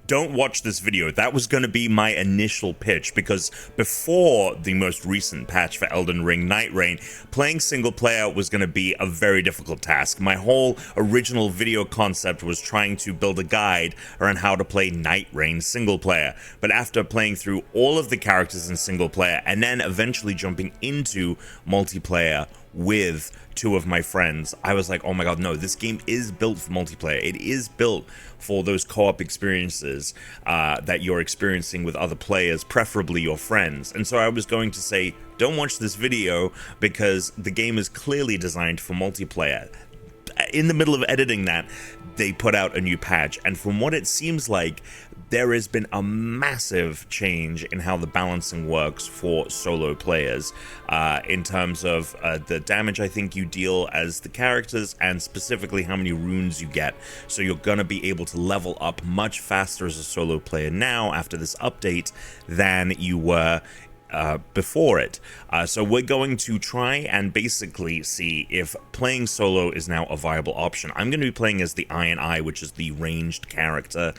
don't watch this video. That was going to be my initial pitch, because before the most recent patch for Elden Ring Nightreign, playing single player was going to be a very difficult task. My whole original video concept was trying to build a guide around how to play Nightreign single player, but after playing through all of the characters in single player and then eventually jumping into multiplayer with two of my friends, I was like, oh my god, no, this game is built for multiplayer. It is built for those co-op experiences that you're experiencing with other players, preferably your friends. And so I was going to say, don't watch this video because the game is clearly designed for multiplayer. In the middle of editing that, they put out a new patch, and from what it seems like, there has been a massive change in how the balancing works for solo players, in terms of the damage I think you deal as the characters, and specifically how many runes you get. So you're gonna be able to level up much faster as a solo player now after this update than you were before it. So we're going to try and basically see if playing solo is now a viable option. I'm going to be playing as the Iron Eye, which is the ranged character.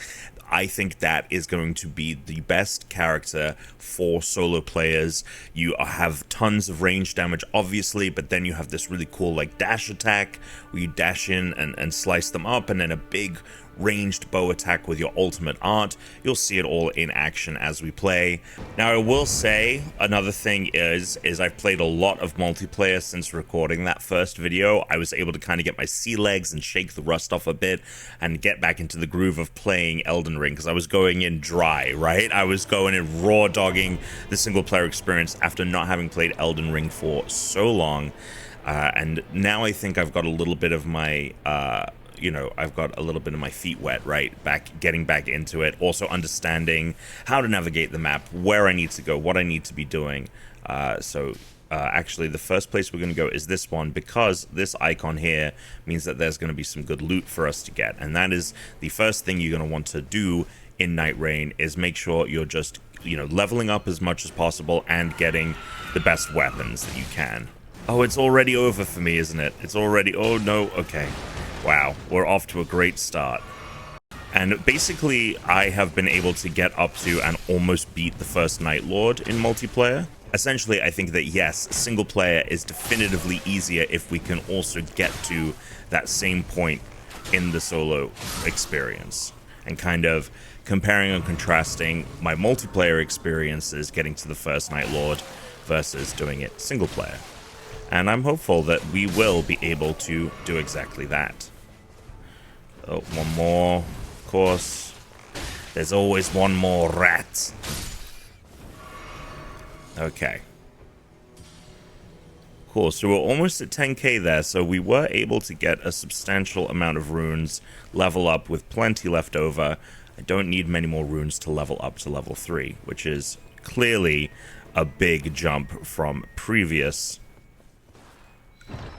I think that is going to be the best character for solo players. You have tons of range damage, obviously, but then you have this really cool like dash attack where you dash in and slice them up, and then a big ranged bow attack with your ultimate art. You'll see it all in action as we play. Now, I will say another thing is I've played a lot of multiplayer since recording that first video. I was able to kind of get my sea legs and shake the rust off a bit and get back into the groove of playing Elden Ring, because I was going in dry, right? I was going in raw dogging the single player experience after not having played Elden Ring for so long. And now I think I've got a little bit of my I've got a little bit of my feet wet, right? Getting back into it. Also understanding how to navigate the map, where I need to go, what I need to be doing. Actually, the first place we're going to go is this one, because this icon here means that there's going to be some good loot for us to get. And that is the first thing you're going to want to do in Nightreign, is make sure you're just, leveling up as much as possible and getting the best weapons that you can. Oh, it's already over for me, isn't it? It's already... Oh, no. Okay. Wow, we're off to a great start. And basically, I have been able to get up to and almost beat the first Night Lord in multiplayer. Essentially, I think that yes, single player is definitively easier if we can also get to that same point in the solo experience. And kind of comparing and contrasting my multiplayer experiences getting to the first Night Lord versus doing it single player. And I'm hopeful that we will be able to do exactly that. Oh, one more, of course. There's always one more rat. Okay. Cool, so we're almost at 10k there, so we were able to get a substantial amount of runes, level up with plenty left over. I don't need many more runes to level up to level 3, which is clearly a big jump from previous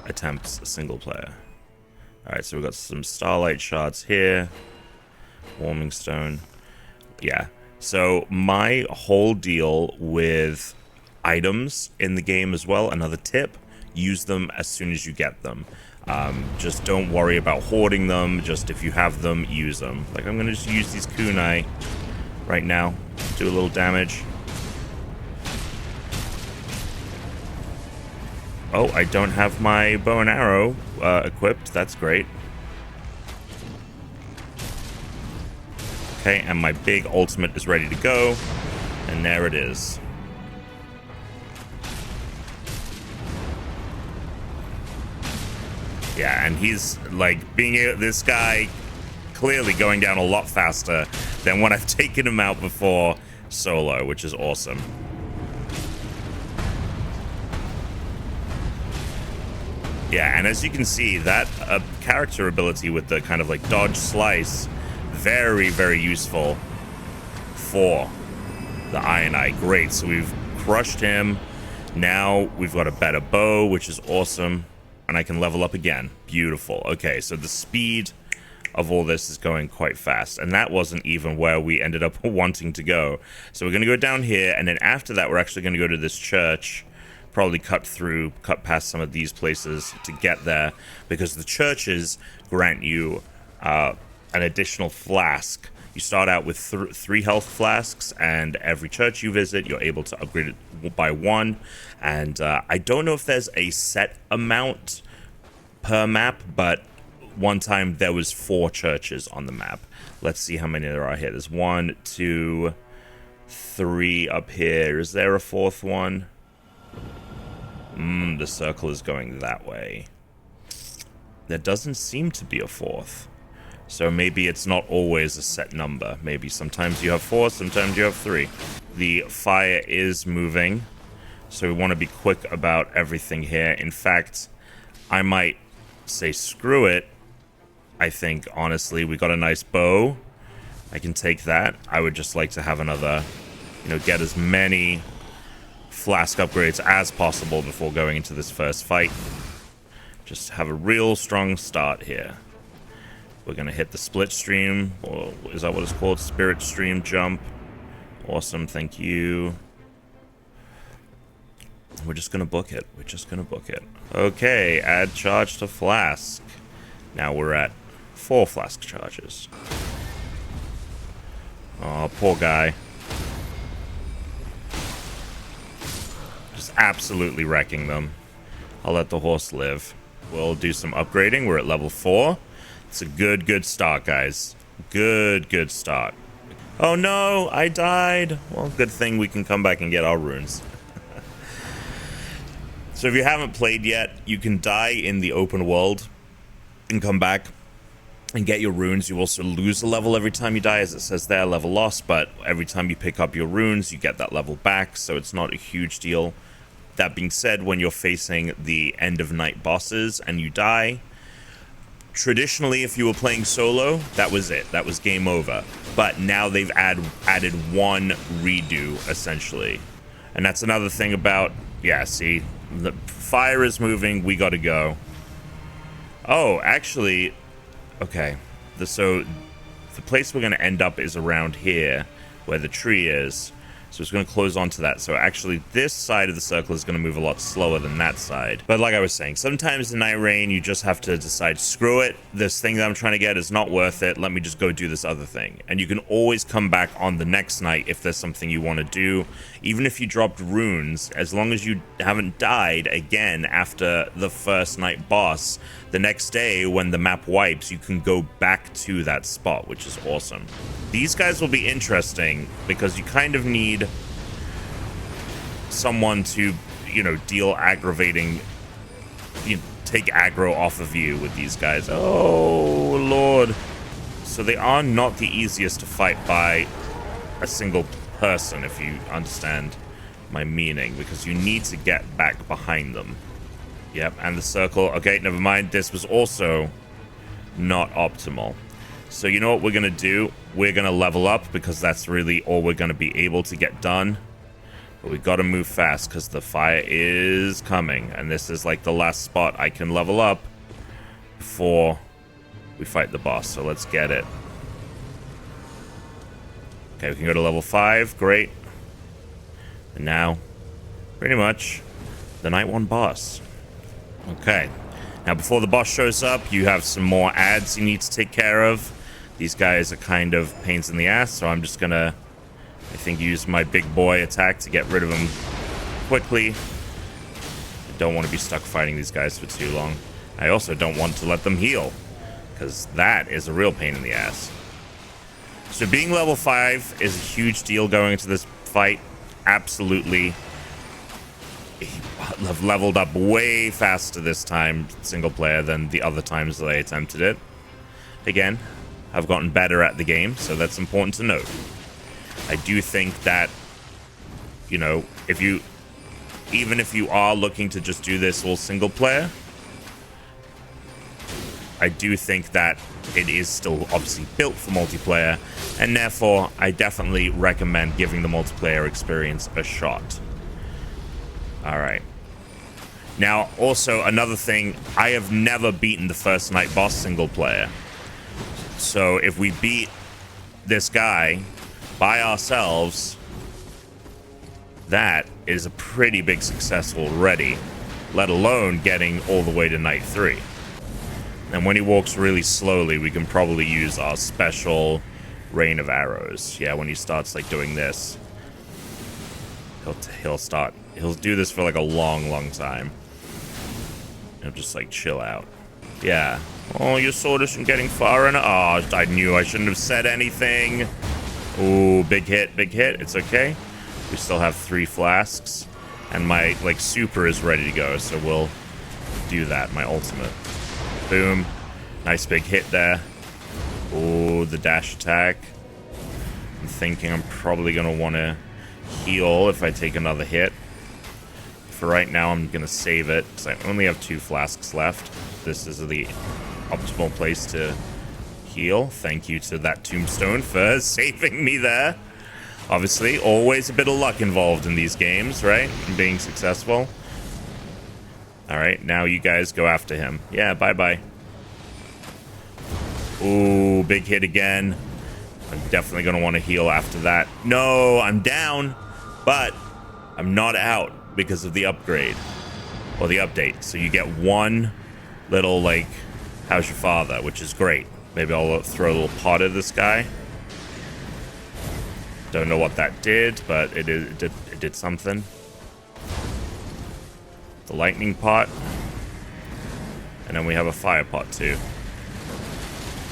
attempts single player. Alright, so we've got some starlight shards here. Warming stone. Yeah. So my whole deal with items in the game as well, another tip, use them as soon as you get them. Just don't worry about hoarding them. Just if you have them, use them. Like, I'm gonna just use these kunai right now. Do a little damage. Oh, I don't have my bow and arrow equipped. That's great. Okay, and my big ultimate is ready to go. And there it is. Yeah, and he's, like, this guy clearly going down a lot faster than when I've taken him out before solo, which is awesome. Yeah, and as you can see, that character ability with the kind of like dodge slice, very, very useful for the Iron Eye. Great, so we've crushed him. Now we've got a better bow, which is awesome. And I can level up again. Beautiful. Okay, so the speed of all this is going quite fast. And that wasn't even where we ended up wanting to go. So we're going to go down here, and then after that, we're actually going to go to this church. Probably cut past some of these places to get there, because the churches grant you an additional flask You start out with 3 health flasks, and every church you visit, you're able to upgrade it by 1. And I don't know if there's a set amount per map, but one time there was 4 churches on the map. Let's see how many there are here. There's 1, 2, 3 up here. Is there a 4th one? The circle is going that way. There doesn't seem to be a 4th. So maybe it's not always a set number. Maybe sometimes you have 4, sometimes you have 3. The fire is moving, so we want to be quick about everything here. In fact, I might say screw it. I think, honestly, we got a nice bow. I can take that. I would just like to have another, get as many flask upgrades as possible before going into this first fight. Just have a real strong start here. We're going to hit the split stream, or is that what it's called? Spirit stream jump. Awesome, thank you. We're just going to book it. We're just going to book it. Okay, add charge to flask. Now we're at 4 flask charges. Oh, poor guy. Just absolutely wrecking them. I'll let the horse live. We'll do some upgrading. We're at level 4. It's a good start, guys. Good start. Oh no, I died. Well, good thing we can come back and get our runes. So if you haven't played yet, you can die in the open world and come back and get your runes. You also lose a level every time you die, as it says there, level lost, but every time you pick up your runes, you get that level back, so it's not a huge deal. That being said, when you're facing the end of night bosses and you die, traditionally, if you were playing solo, that was it. That was game over. But now they've added 1 redo, essentially. And that's another thing about... Yeah, see? The fire is moving. We gotta go. Oh, actually... Okay. So, the place we're gonna end up is around here, where the tree is. So it's going to close onto that. So actually, this side of the circle is going to move a lot slower than that side. But like I was saying, sometimes in Nightreign, you just have to decide, screw it. This thing that I'm trying to get is not worth it. Let me just go do this other thing. And you can always come back on the next night if there's something you want to do. Even if you dropped runes, as long as you haven't died again after the first night boss, the next day when the map wipes, you can go back to that spot, which is awesome. These guys will be interesting because you kind of need someone to, deal aggravating, take aggro off of you with these guys. Oh, Lord. So they are not the easiest to fight by a single person, if you understand my meaning, because you need to get back behind them. Yep, and the circle. Okay, never mind. This was also not optimal. So you know what we're going to do? We're going to level up because that's really all we're going to be able to get done. But we got to move fast because the fire is coming. And this is like the last spot I can level up before we fight the boss. So let's get it. Okay, we can go to level 5. Great. And now, pretty much, the Night 1 boss. Okay. Now, before the boss shows up, you have some more ads you need to take care of. These guys are kind of pains in the ass, so I'm just gonna, I think, use my big boy attack to get rid of them quickly. I don't want to be stuck fighting these guys for too long. I also don't want to let them heal, because that is a real pain in the ass. So being level 5 is a huge deal going into this fight. Absolutely. I've leveled up way faster this time, single player, than the other times that I attempted it. Again, I've gotten better at the game, so that's important to note. I do think that, even if you are looking to just do this all single player, I do think that it is still obviously built for multiplayer, and therefore I definitely recommend giving the multiplayer experience a shot. Alright. Now, also, another thing, I have never beaten the first night boss single player. So if we beat this guy by ourselves, that is a pretty big success already, let alone getting all the way to night 3. And when he walks really slowly, we can probably use our special rain of arrows. Yeah, when he starts like doing this, he'll do this for like a long time. He'll just like chill out. Yeah. Oh, your sword isn't getting far enough. Oh, I knew I shouldn't have said anything. Ooh, big hit, big hit. It's okay. We still have 3 flasks. And my, like, super is ready to go, so we'll do that, my ultimate. Boom. Nice big hit there. Ooh, the dash attack. I'm thinking I'm probably going to want to heal if I take another hit. For right now, I'm going to save it, because I only have 2 flasks left. This is the optimal place to heal. Thank you to that tombstone for saving me there. Obviously, always a bit of luck involved in these games, right? And being successful. Alright, now you guys go after him. Yeah, bye-bye. Ooh, big hit again. I'm definitely going to want to heal after that. No, I'm down, but I'm not out because of the upgrade. Or the update. So you get 1 little, like, how's your father, which is great. Maybe I'll throw a little pot at this guy. Don't know what that did, but it did something. The lightning pot. And then we have a fire pot too.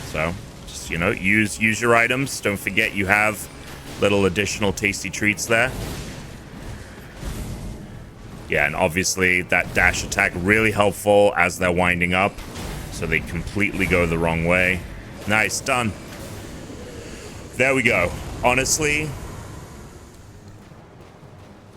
So, just, you know, use your items. Don't forget you have little additional tasty treats there. Yeah, and obviously that dash attack really helpful as they're winding up. So they completely go the wrong way. Nice, done. There we go. Honestly,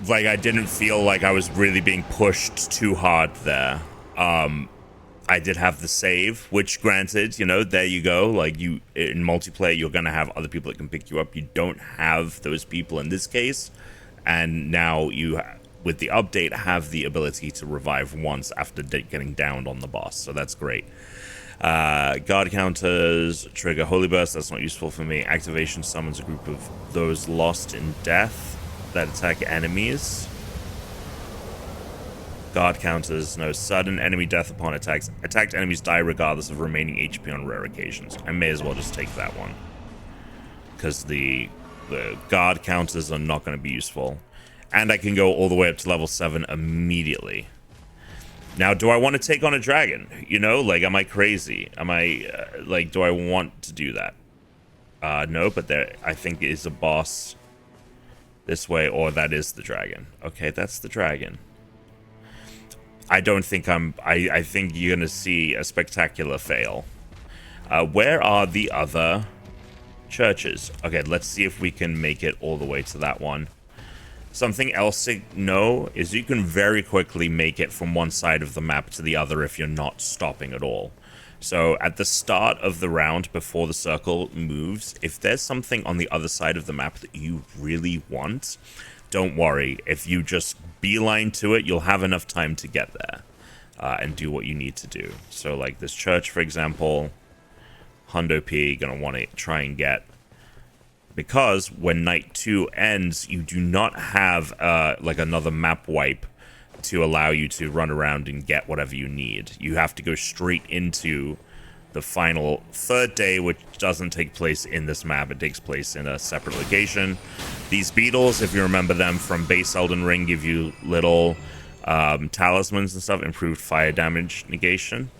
like, I didn't feel like I was really being pushed too hard there. I did have the save, which, granted, you know, there you go. Like, you in multiplayer, you're gonna have other people that can pick you up. You don't have those people in this case, and now you, with the update, have the ability to revive once after getting downed on the boss. So that's great. Guard counters trigger Holy Burst. That's not useful for me. Activation summons a group of those lost in death that attack enemies. Guard counters no sudden enemy death upon attacks. Attacked enemies die regardless of remaining HP on rare occasions. I may as well just take that one, because the guard counters are not going to be useful, and I can go all the way up to level 7 immediately. Now, do I want to take on a dragon? You know, like, am I crazy? Am I, like, do I want to do that? No, but there, I think, is a boss this way, or that is the dragon. Okay, that's the dragon. I don't think I think you're going to see a spectacular fail. Where are the other churches? Okay, let's see if we can make it all the way to that one. Something else to know is you can very quickly make it from one side of the map to the other if you're not stopping at all. So at the start of the round, before the circle moves, if there's something on the other side of the map that you really want, don't worry. If you just beeline to it, you'll have enough time to get there and do what you need to do. So like this church, for example, Hundo P, gonna want to try and get, because when Night 2 ends, you do not have like another map wipe to allow you to run around and get whatever you need. You have to go straight into the final 3rd day, which doesn't take place in this map. It takes place in a separate location. These beetles, if you remember them from base Elden Ring, give you little talismans and stuff, improved fire damage negation.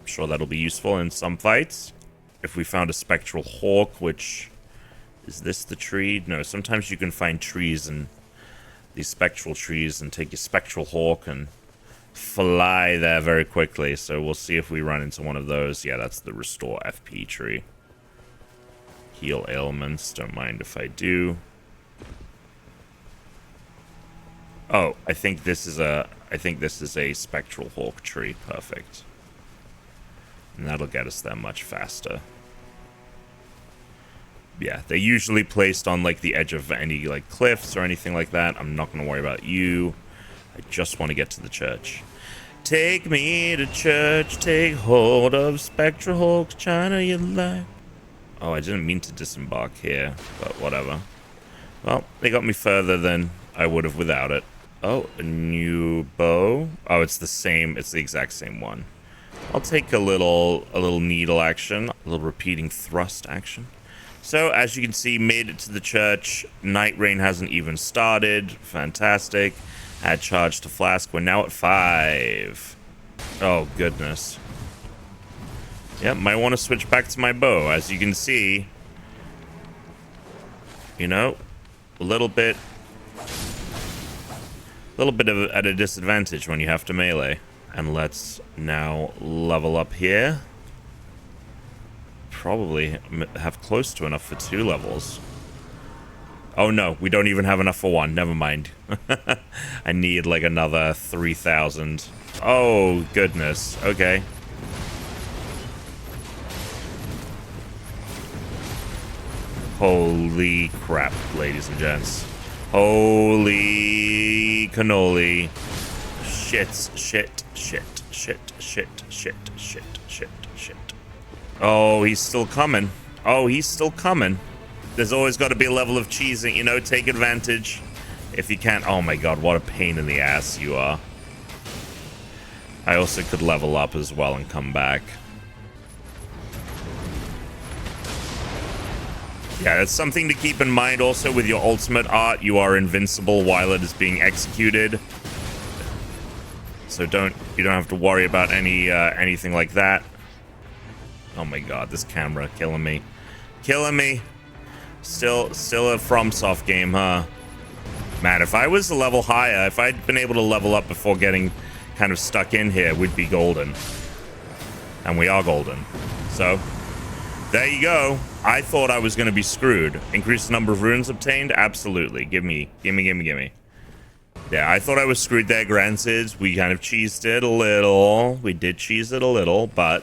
I'm sure that'll be useful in some fights. If we found a spectral hawk, which... is this the tree? No, sometimes you can find trees and these spectral trees and take your spectral hawk and fly there very quickly. So we'll see if we run into one of those. Yeah, that's the restore FP tree. Heal ailments. Don't mind if I do. Oh, I think this is a spectral hawk tree. Perfect. And that'll get us there much faster. Yeah, they're usually placed on, like, the edge of any, like, cliffs or anything like that. I'm not going to worry about you. I just want to get to the church. Take me to church, take hold of spectral hawks, China, you lie. Oh, I didn't mean to disembark here, but whatever. Well, they got me further than I would have without it. Oh, a new bow. Oh, it's the same, it's the exact same one. I'll take a little needle action, a little repeating thrust action. So, as you can see, made it to the church. Nightreign hasn't even started. Fantastic. Add charge to flask. We're now at 5. Oh, goodness. Yep, might want to switch back to my bow. As you can see, you know, a little bit of at a disadvantage when you have to melee. And let's now level up here. Probably have close to enough for 2 levels. Oh no, we don't even have enough for 1. Never mind. I need like another 3,000. Oh goodness. Okay. Holy crap, ladies and gents. Holy cannoli. Shit. Oh, he's still coming. There's always got to be a level of cheesing, you know, take advantage. If you can't, oh my god, what a pain in the ass you are. I also could level up as well and come back. Yeah, that's something to keep in mind also with your ultimate art. You are invincible while it is being executed. So you don't have to worry about anything like that. Oh my god, this camera killing me. Still a FromSoft game, huh? Man, if I was a level higher, if I'd been able to level up before getting kind of stuck in here, we'd be golden. And we are golden. So, there you go. I thought I was going to be screwed. Increase the number of runes obtained? Absolutely. Gimme. Yeah, I thought I was screwed there, granted. We kind of cheesed it a little. We did cheese it a little, but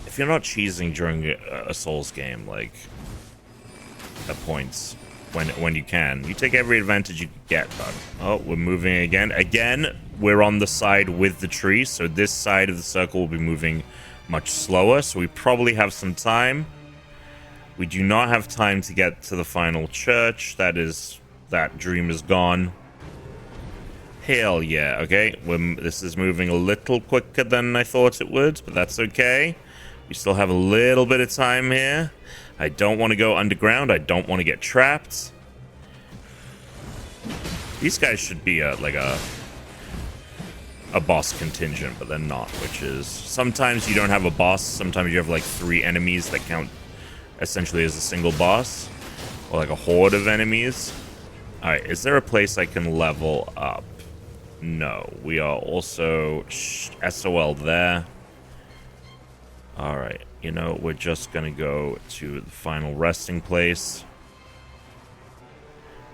if you're not cheesing during a Souls game, like, at points, when you can, you take every advantage you can get, bud. Oh, we're moving again. Again, we're on the side with the tree, so this side of the circle will be moving much slower, so we probably have some time. We do not have time to get to the final church. That dream is gone. Hell yeah. Okay, this is moving a little quicker than I thought it would, but that's okay. We still have a little bit of time here. I don't want to go underground. I don't want to get trapped. These guys should be like a boss contingent, but they're not, which is sometimes you don't have a boss. Sometimes you have like 3 enemies that count essentially as a single boss, or like a horde of enemies. All right, is there a place I can level up? No, we are also SOL there. All right, you know, we're just gonna go to the final resting place.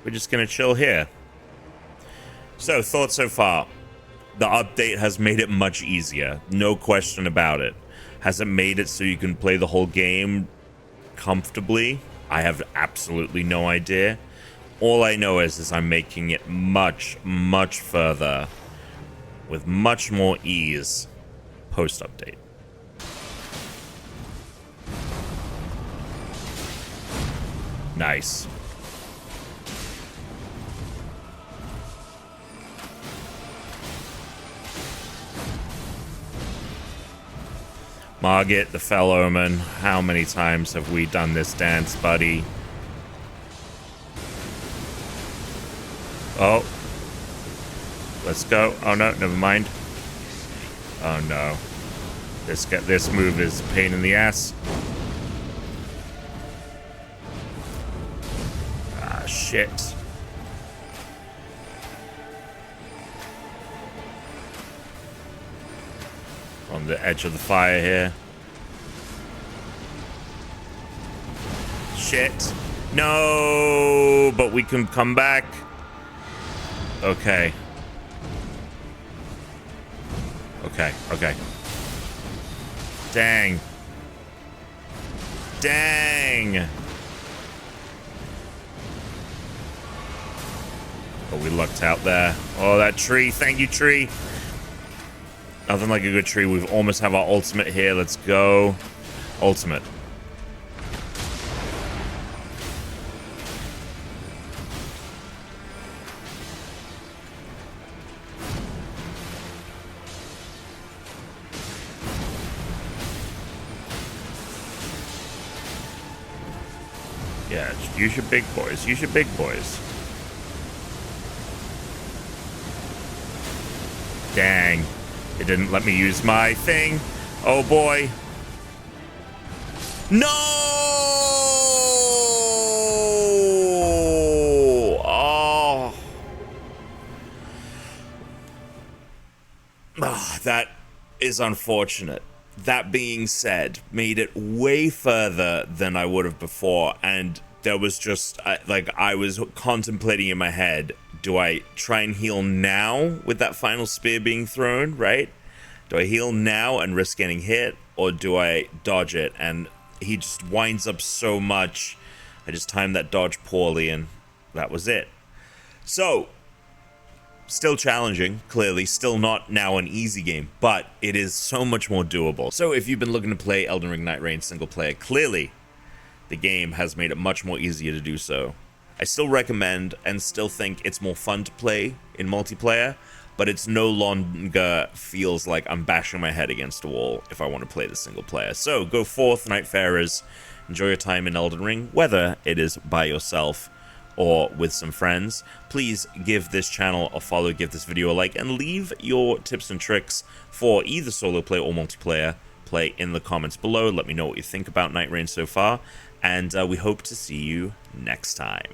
We're just gonna chill here. So, thoughts so far. The update has made it much easier, no question about it. Has it made it so you can play the whole game comfortably? I have absolutely no idea. All I know is I'm making it much further with much more ease post-update. Nice. Margit, the Fell Omen. How many times have we done this dance, buddy? Oh. Let's go. Oh no, never mind. Oh no. This move is a pain in the ass. Ah, shit. On the edge of the fire here. Shit. No, but we can come back. Okay. Okay. Dang. Oh, we lucked out there. Oh, that tree. Thank you, tree. Nothing like a good tree. We almost have our ultimate here. Let's go. Ultimate. Yeah, just use your big boys. Use your big boys. Dang. It didn't let me use my thing. Oh boy. No! Oh. Oh, that is unfortunate. That being said, made it way further than I would have before, and there was just, I was contemplating in my head, do I try and heal now with that final spear being thrown, right? Do I heal now and risk getting hit, or do I dodge it? And he just winds up so much. I just timed that dodge poorly, and that was it. So, still challenging, clearly, still not now an easy game, but it is so much more doable. So if you've been looking to play Elden Ring Nightreign single player, clearly the game has made it much more easier to do so. I still recommend and still think it's more fun to play in multiplayer, but it's no longer feels like I'm bashing my head against a wall if I want to play the single player. So go forth, Nightfarers, enjoy your time in Elden Ring, whether it is by yourself or with some friends. Please give this channel a follow, give this video a like, and leave your tips and tricks for either solo play or multiplayer play in the comments below. Let me know what you think about Nightreign so far, and we hope to see you next time.